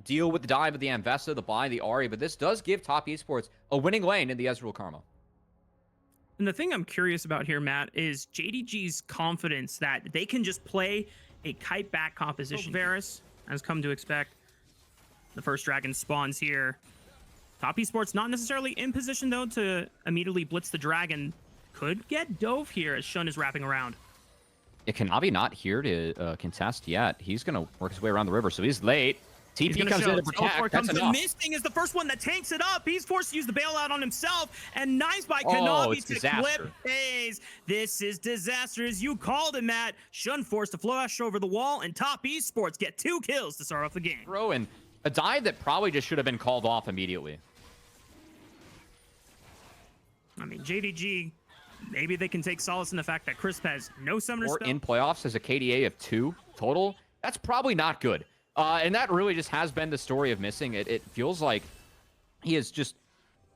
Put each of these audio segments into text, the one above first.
deal with the dive of the Amvesta, the buy, the Ahri, but this does give Top Esports a winning lane in the Ezreal Karma. And the thing I'm curious about here, Matt, is JDG's confidence that they can just play a kite back composition. Varus has come to expect. The first dragon spawns here. Top Esports not necessarily in position, though, to immediately blitz the dragon. Could get dove here as Shun is wrapping around. Yeah, Kanavi not here to contest yet. He's going to work his way around the river, so he's late. TP comes in to protect. That's enough. Missing is the first one that tanks it up. He's forced to use the bailout on himself, and nice by Kanavi to clip FaZe. This is disaster, as you called it, Matt. Shun forced to flash over the wall, and Top Esports get 2 kills to start off the game. Bro, and a dive that probably just should have been called off immediately. I mean, JDG, maybe they can take solace in the fact that Crisp has no summoner spell. Or in playoffs has a KDA of 2 total. That's probably not good. And that really just has been the story of Missing. It feels like he has just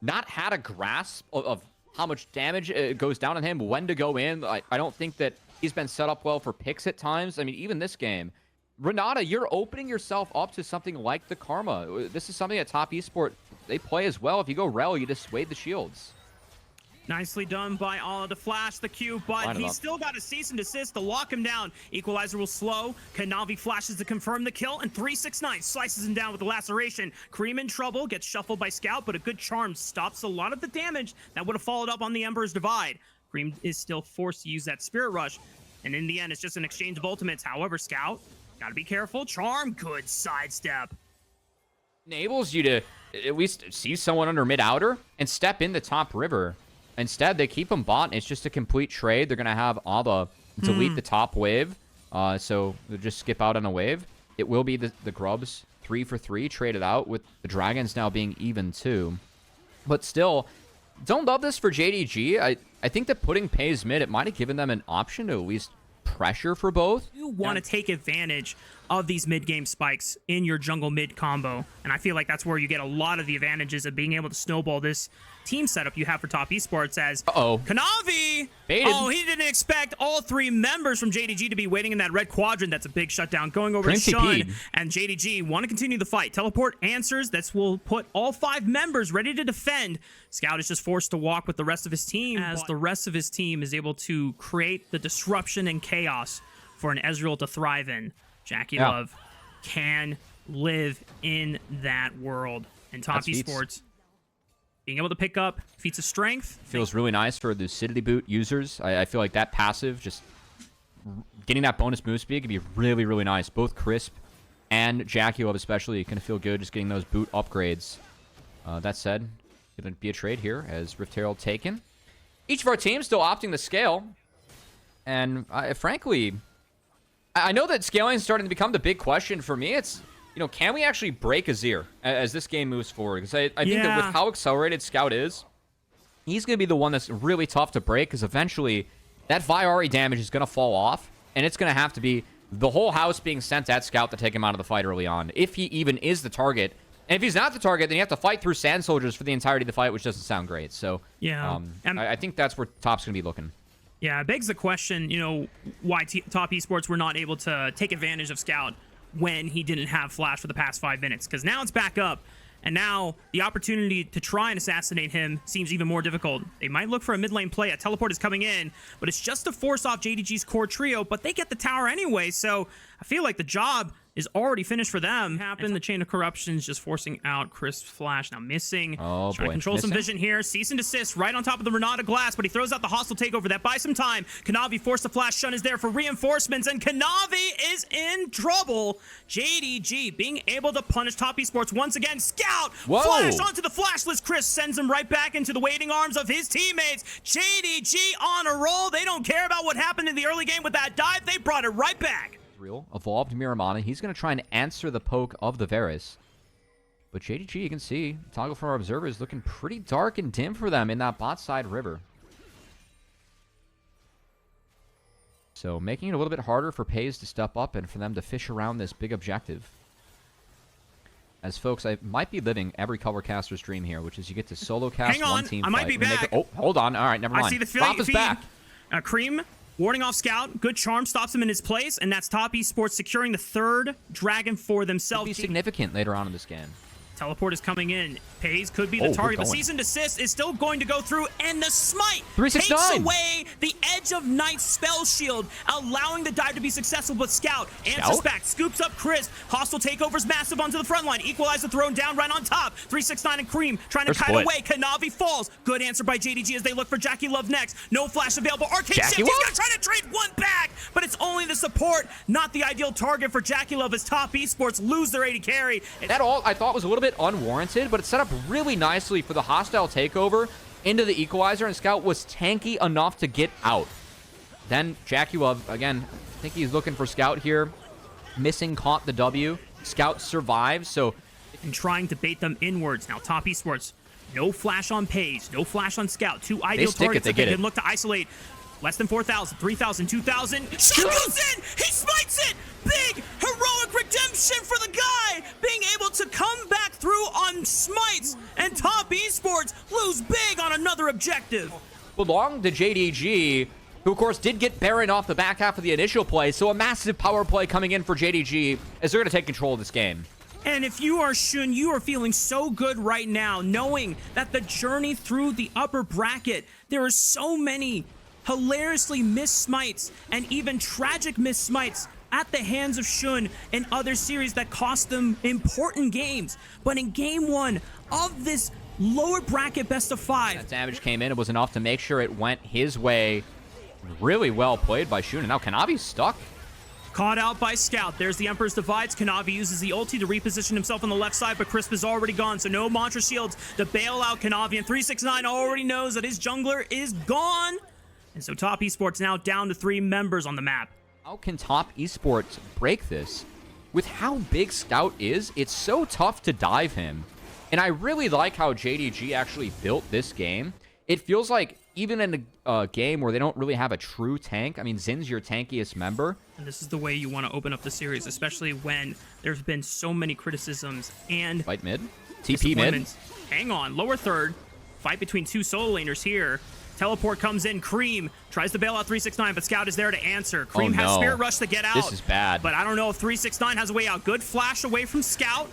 not had a grasp of how much damage goes down on him, when to go in. I don't think that he's been set up well for picks at times. I mean, even this game. Renata, you're opening yourself up to something like the Karma. This is something that Top Esport, they play as well. If you go Rel, you dissuade the shields. Nicely done by Alla to flash the Q, but he's still got a cease and desist to lock him down. Equalizer will slow. Kanavi flashes to confirm the kill, and 369 slices him down with the laceration. Cream in trouble, gets shuffled by Scout, but a good charm stops a lot of the damage that would have followed up on the Ember's Divide. Cream is still forced to use that Spirit Rush, and in the end, it's just an exchange of ultimates. However, Scout, gotta be careful. Charm, good sidestep. Enables you to at least see someone under mid-outer and step in the top river. Instead, they keep him bot, and it's just a complete trade. They're going to have Abba delete the top wave, so they'll just skip out on a wave. It will be the Grubs 3 for 3 traded out, with the Dragons now being even 2. But still, don't love this for JDG. I think that putting Pays mid, it might have given them an option to at least pressure for both. You want to take advantage of these mid-game spikes in your jungle mid combo, and I feel like that's where you get a lot of the advantages of being able to snowball this team setup you have for Top Esports. As Kanavi, he didn't expect all 3 members from JDG to be waiting in that red quadrant. That's a big shutdown. Going over to Shun, and JDG want to continue the fight. Teleport answers. This will put all 5 members ready to defend. Scout is just forced to walk with the rest of his team, as the rest of his team is able to create the disruption and chaos for an Ezreal to thrive in. Jackie Love can live in that world. And Top Esports being able to pick up feats of strength. Feels really nice for the Lucidity Boot users. I feel like that passive, just getting that bonus move speed, could be really, really nice. Both Crisp and Jackie Love especially going to feel good just getting those boot upgrades. That said, going to be a trade here as Rift Herald taken. Each of our teams still opting the scale. And frankly, I know that scaling is starting to become the big question for me. It's, you know, can we actually break Azir as this game moves forward? Because I think that with how accelerated Scout is, he's going to be the one that's really tough to break, because eventually that Viari damage is going to fall off, and it's going to have to be the whole house being sent at Scout to take him out of the fight early on, if he even is the target. And if he's not the target, then you have to fight through Sand Soldiers for the entirety of the fight, which doesn't sound great. So I think that's where Top's going to be looking. Yeah, it begs the question, you know, why Top Esports were not able to take advantage of Scout when he didn't have Flash for the past 5 minutes. Because now it's back up, and now the opportunity to try and assassinate him seems even more difficult. They might look for a mid lane play. A teleport is coming in, but it's just to force off JDG's core trio, but they get the tower anyway, so I feel like the job is already finished for them. The chain of corruptions just forcing out Crisp Flash. Now Missing. Trying to control some vision here. Cease and desist right on top of the Renata glass, but he throws out the hostile takeover. That buys some time. Kanavi forced to flash. Shun is there for reinforcements, and Kanavi is in trouble. JDG being able to punish Top Esports once again. Scout flash onto the flashless Crisp, sends him right back into the waiting arms of his teammates. JDG on a roll. They don't care about what happened in the early game with that dive. They brought it right back. Evolved Miramana. He's going to try and answer the poke of the Varus. But JDG, you can see, toggle from our observers, looking pretty dark and dim for them in that bot side river. So making it a little bit harder for Pays to step up and for them to fish around this big objective. As folks, I might be living every Colorcaster's dream here, which is you get to solo cast one team fight. I might be back. Oh, hold on. All right, never mind. I see the feed. Is back. Cream Warding off Scout. Good charm stops him in his place, and that's Top Esports securing the 3rd dragon for themselves. Could be significant later on in this game. Teleport is coming in. Pays could be the target, but Season Desist is still going to go through, and the Smite 369 takes away the Edge of Night spell shield, allowing the dive to be successful, but Scout answers back, scoops up Crisp. Hostile takeover's massive onto the front line. Equalizer thrown down right on top. 369 and Cream trying to kite away. Kanavi falls. Good answer by JDG as they look for Jackie Love next. No flash available. Arcade shift. He's going to try to trade one back, but it's only the support, not the ideal target for Jackie Love as Top Esports lose their AD carry. That all I thought was a little bit unwarranted, but it's set up really nicely for the hostile takeover into the Equalizer, and Scout was tanky enough to get out. Then Jackie Love, again, I think he's looking for Scout here. Missing caught the W. Scout survives, so... And trying to bait them inwards. Now Top Esports, no flash on Page, no flash on Scout. Two ideal targets that they can look to isolate. Less than 4,000, 3,000, 2,000. Shot goes in! He smites it! Big heroic redemption for the guy! Being able to come back through on smites, and Top Esports lose big on another objective. Belonged to JDG, who of course did get Baron off the back half of the initial play, so a massive power play coming in for JDG as they're going to take control of this game. And if you are Shun, you are feeling so good right now, knowing that the journey through the upper bracket, there are so many hilariously missed smites and even tragic missed smites at the hands of Shun in other series that cost them important games. But in game 1 of this lower bracket best of 5, that damage came in. It was enough to make sure it went his way. Really well played by Shun. And now Kanavi's stuck. Caught out by Scout. There's the Emperor's Divides. Kanavi uses the ulti to reposition himself on the left side, but Crisp is already gone, so no Mantra Shields to bail out Kanavi. And 369 already knows that his jungler is gone. And so Top Esports now down to 3 members on the map. How can Top Esports break this? With how big Scout is, it's so tough to dive him. And I really like how JDG actually built this game. It feels like even in a game where they don't really have a true tank, I mean, Zin's your tankiest member. And this is the way you want to open up the series, especially when there's been so many criticisms and... Fight mid. TP mid. Hang on. Lower third. Fight between 2 solo laners here. Teleport comes in. Cream tries to bail out 369, but Scout is there to answer. Cream has Spirit Rush to get out. This is bad. But I don't know if 369 has a way out. Good flash away from Scout.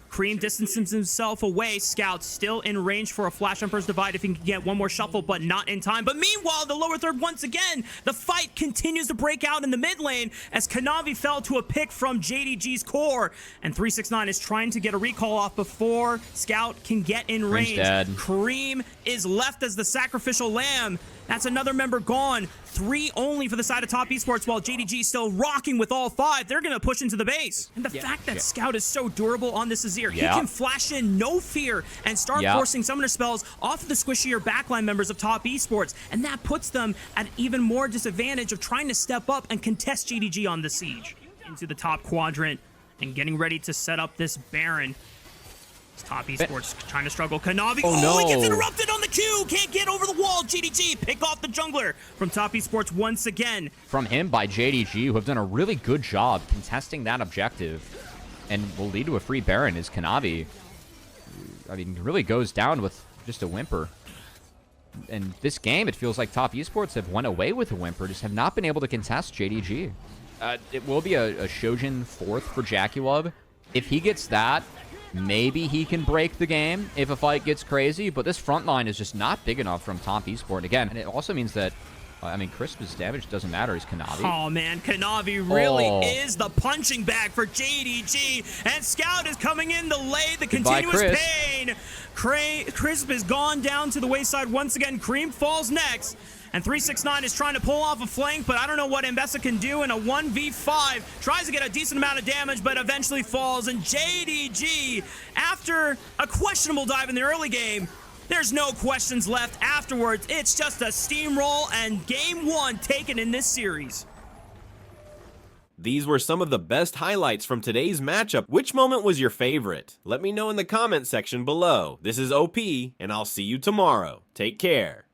Cream distances himself away. Scout still in range for a flash Emperor's Divide if he can get one more shuffle, but not in time. But meanwhile, the lower third, once again, the fight continues to break out in the mid lane as Kanavi fell to a pick from JDG's core. And 369 is trying to get a recall off before Scout can get in range. Cream is left as the sacrificial lamb. That's another member gone. 3 only for the side of Top Esports, while JDG still rocking with all 5. They're going to push into the base. And the fact that Scout is so durable on this Azir, he can flash in no fear and start forcing summoner spells off of the squishier backline members of Top Esports. And that puts them at even more disadvantage of trying to step up and contest JDG on the siege. Into the top quadrant and getting ready to set up this Baron. Top Esports trying to struggle. Kanavi, he gets interrupted on the Q. Can't get over the wall. JDG pick off the jungler from Top Esports once again. From him by JDG, who have done a really good job contesting that objective and will lead to a free Baron is Kanavi. I mean, really goes down with just a whimper. And this game, it feels like Top Esports have went away with a whimper, just have not been able to contest JDG. It will be a Shojin 4th for Jackie Love. If he gets that, maybe he can break the game if a fight gets crazy, but this front line is just not big enough from Top Esports. And again, and it also means that, I mean, Crisp's damage doesn't matter. He's Kanavi. Oh, man, Kanavi really is the punching bag for JDG. And Scout is coming in to lay the continuous pain. Crisp is gone down to the wayside once again. Cream falls next. And 369 is trying to pull off a flank, but I don't know what Mbessa can do in a 1v5. Tries to get a decent amount of damage, but eventually falls. And JDG, after a questionable dive in the early game, there's no questions left afterwards. It's just a steamroll and game 1 taken in this series. These were some of the best highlights from today's matchup. Which moment was your favorite? Let me know in the comment section below. This is OP, and I'll see you tomorrow. Take care.